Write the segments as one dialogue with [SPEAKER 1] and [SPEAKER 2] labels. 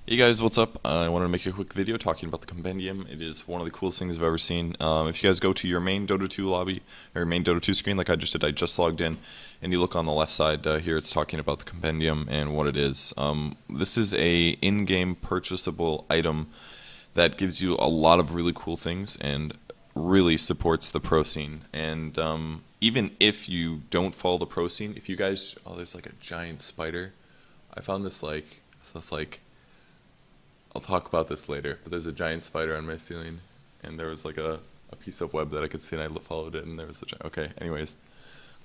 [SPEAKER 1] Hey guys, what's up? I wanted to make a quick video talking about the Compendium. It is one of the coolest things I've ever seen. If you guys go to your main Dota 2 lobby, or your main Dota 2 screen like I just did, I just logged in, and you look on the left side here, it's talking about the Compendium and what it is. This is a in-game purchasable item that gives you a lot of really cool things and really supports the pro scene. And even if you don't follow the pro scene, if you guys, oh, there's like a giant spider. I found this so it's like, I'll talk about this later, but there's a giant spider on my ceiling, and there was like a piece of web that I could see, and I followed it, and there was okay, anyways,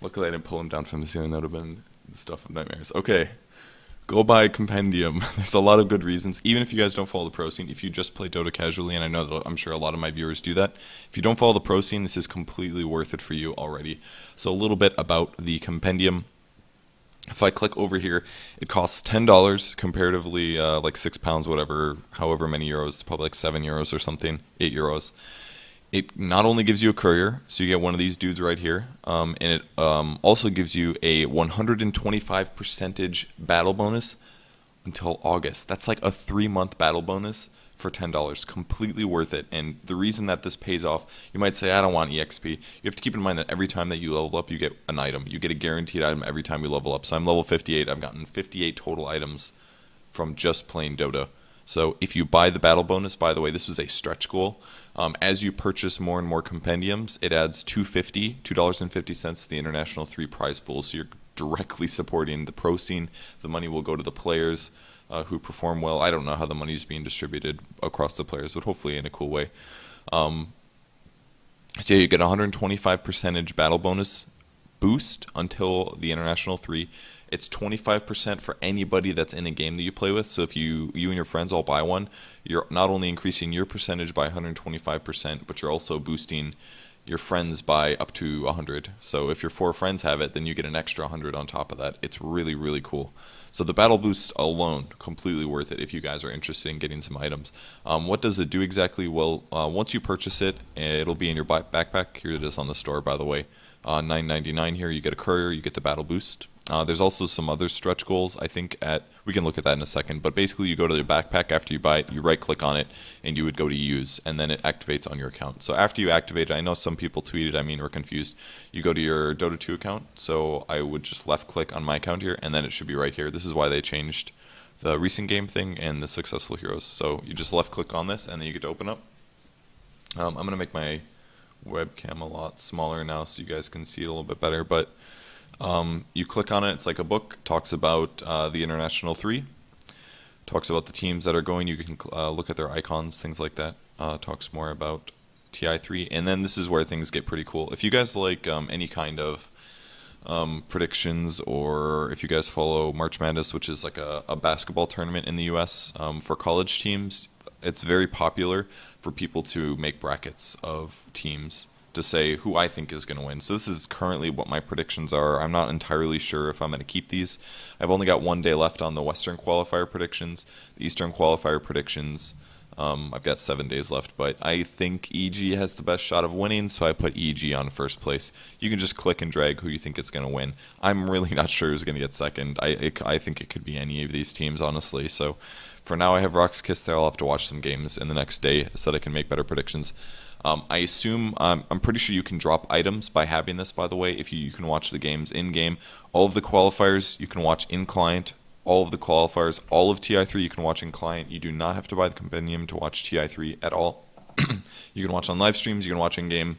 [SPEAKER 1] luckily I didn't pull him down from the ceiling. That would have been the stuff of nightmares. Okay, go buy Compendium. There's a lot of good reasons, even if you guys don't follow the pro scene. If you just play Dota casually, and I know that I'm sure a lot of my viewers do that, if you don't follow the pro scene, this is completely worth it for you already. So a little bit about the Compendium. If I click over here, it costs $10 comparatively, like £6, whatever, however many euros, probably like €7 or something, €8. It not only gives you a courier, so you get one of these dudes right here, and it also gives you a 125% battle bonus until August. That's like a 3-month battle bonus for $10. Completely worth it. And the reason that this pays off, you might say, I don't want EXP. You have to keep in mind that every time that you level up, you get an item. You get a guaranteed item every time you level up. So I'm level 58. I've gotten 58 total items from just playing Dota. So if you buy the battle bonus, by the way, this is a stretch goal. As you purchase more and more compendiums, it adds $2.50 to the International 3 prize pool. So you're directly supporting the pro scene. The money will go to the players who perform well. I don't know how the money is being distributed across the players, but hopefully in a cool way. So yeah, you get a 125% battle bonus boost until the International 3. It's 25% for anybody that's in a game that you play with. So if you and your friends all buy one, you're not only increasing your percentage by 125%, but you're also boosting your friends by up to 100. So if your 4 friends have it, then you get an extra 100 on top of that. It's really, really cool. So the battle boost alone, completely worth it if you guys are interested in getting some items. What does it do exactly? Well, once you purchase it, it'll be in your backpack. Here it is on the store, by the way. $9.99 here. You get a courier, you get the battle boost. There's also some other stretch goals, I think, we can look at that in a second, but basically you go to the backpack after you buy it, you right click on it, and you would go to use, and then it activates on your account. So after you activate it, I know some people tweeted, were confused, you go to your Dota 2 account, so I would just left click on my account here, and then it should be right here. This is why they changed the recent game thing and the successful heroes. So you just left click on this, and then you get to open up. I'm going to make my webcam a lot smaller now so you guys can see it a little bit better, but you click on it, it's like a book, talks about the International 3, talks about the teams that are going, you can look at their icons, things like that, talks more about TI3, and then this is where things get pretty cool. If you guys like any kind of predictions, or if you guys follow March Madness, which is like a basketball tournament in the US for college teams, it's very popular for people to make brackets of teams to say who I think is going to win. So this is currently what my predictions are. I'm not entirely sure if I'm going to keep these. I've only got 1 day left on the Western qualifier predictions. The Eastern qualifier predictions, I've got 7 days left, but I think EG has the best shot of winning, so I put EG on first place. You can just click and drag who you think is going to win. I'm really not sure who's going to get second. I think it could be any of these teams, honestly. So for now, I have Rock's Kiss there. I'll have to watch some games in the next day so that I can make better predictions. I assume, I'm pretty sure you can drop items by having this, by the way. If you can watch the games in-game. All of the qualifiers you can watch in-client. All of the qualifiers, all of TI3 you can watch in-client. You do not have to buy the Compendium to watch TI3 at all. You can watch on live streams, you can watch in-game.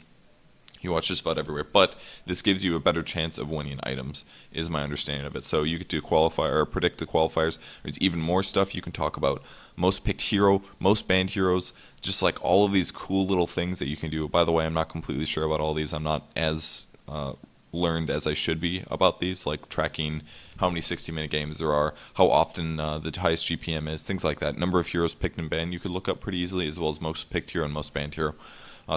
[SPEAKER 1] You watch just about everywhere, but this gives you a better chance of winning items, is my understanding of it. So you get to qualify or predict the qualifiers. There's even more stuff you can talk about. Most picked hero, most banned heroes, just like all of these cool little things that you can do. By the way, I'm not completely sure about all these. I'm not as learned as I should be about these, like tracking how many 60-minute games there are, how often the highest GPM is, things like that. Number of heroes picked and banned you could look up pretty easily, as well as most picked hero and most banned hero.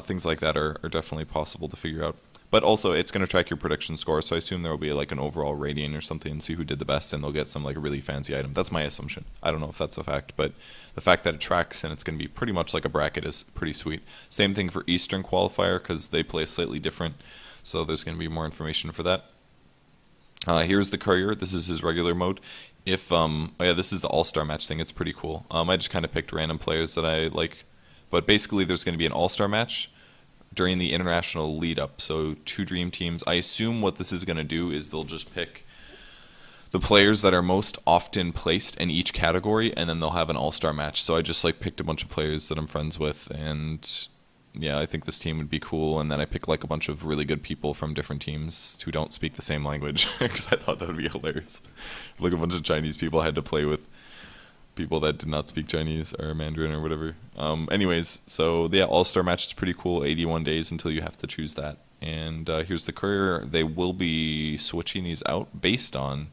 [SPEAKER 1] Things like that are definitely possible to figure out. But also, it's going to track your prediction score, so I assume there will be like an overall rating or something and see who did the best, and they'll get some like really fancy item. That's my assumption. I don't know if that's a fact, but the fact that it tracks and it's going to be pretty much like a bracket is pretty sweet. Same thing for Eastern qualifier, because they play slightly different, so there's going to be more information for that. Here's the courier. This is his regular mode. If oh yeah, this is the all-star match thing. It's pretty cool. I just kind of picked random players that I like, but basically there's going to be an all-star match during the international lead-up. So 2 dream teams. I assume what this is going to do is they'll just pick the players that are most often placed in each category, and then they'll have an all-star match. So I just like picked a bunch of players that I'm friends with, and yeah, I think this team would be cool. And then I picked like a bunch of really good people from different teams who don't speak the same language, because I thought that would be hilarious. Like a bunch of Chinese people had to play with people that did not speak Chinese or Mandarin or whatever. Anyways, so yeah, all-star match is pretty cool. 81 days until you have to choose that. And here's the courier. They will be switching these out based on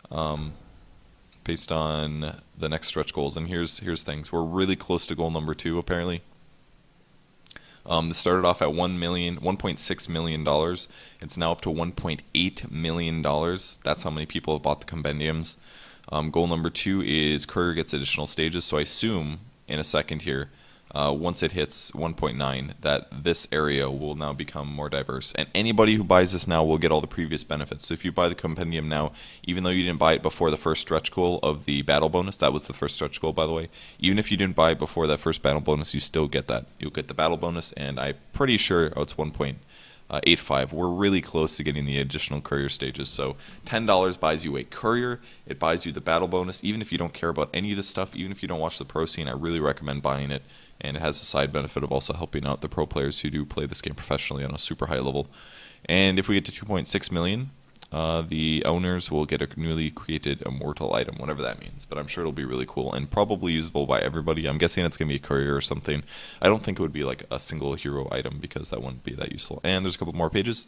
[SPEAKER 1] the next stretch goals. And here's things. We're really close to goal number 2 apparently. This started off at $1.6 million. It's now up to $1.8 million. That's how many people have bought the compendiums. Goal number 2 is courier gets additional stages. So I assume in a second here, once it hits 1.9, that this area will now become more diverse. And anybody who buys this now will get all the previous benefits. So if you buy the compendium now, even though you didn't buy it before the first stretch goal of the battle bonus, that was the first stretch goal by the way, even if you didn't buy it before that first battle bonus, you still get that. You'll get the battle bonus, and I'm pretty sure, it's 1.85. We're really close to getting the additional courier stages. So $10 buys you a courier. It buys you the battle bonus. Even if you don't care about any of this stuff, even if you don't watch the pro scene, I really recommend buying it. And it has a side benefit of also helping out the pro players who do play this game professionally on a super high level. And if we get to 2.6 million, the owners will get a newly created immortal item, whatever that means. But I'm sure it'll be really cool and probably usable by everybody. I'm guessing it's going to be a courier or something. I don't think it would be like a single hero item, because that wouldn't be that useful. And there's a couple more pages.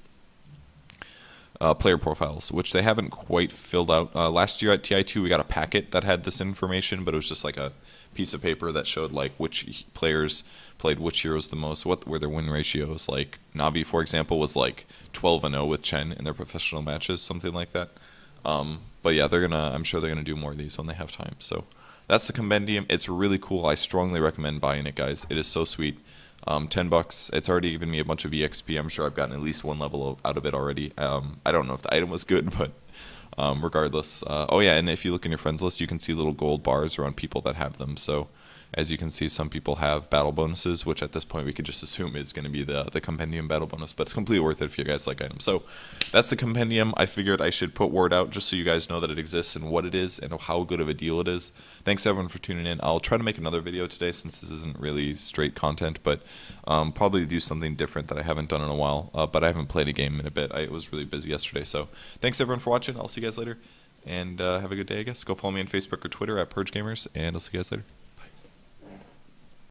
[SPEAKER 1] Player profiles, which they haven't quite filled out. Last year at TI2 we got a packet that had this information, but it was just like a piece of paper that showed like which players played which heroes the most, what were their win ratios. Like Navi, for example, was like 12-0 with Chen in their professional matches, something like that. But yeah, I'm sure they're gonna do more of these when they have time. So that's the compendium. It's really cool. I strongly recommend buying it, guys. It is so sweet. $10. It's already given me a bunch of EXP. I'm sure I've gotten at least one level out of it already. I don't know if the item was good, but regardless. Oh yeah, and if you look in your friends list, you can see little gold bars around people that have them. So as you can see, some people have battle bonuses, which at this point we could just assume is going to be the compendium battle bonus, but it's completely worth it if you guys like items. So that's the compendium. I figured I should put word out just so you guys know that it exists and what it is and how good of a deal it is. Thanks everyone for tuning in. I'll try to make another video today since this isn't really straight content, but probably do something different that I haven't done in a while, but I haven't played a game in a bit. I was really busy yesterday. So thanks everyone for watching. I'll see you guys later, and have a good day, I guess. Go follow me on Facebook or Twitter at Purge Gamers, and I'll see you guys later.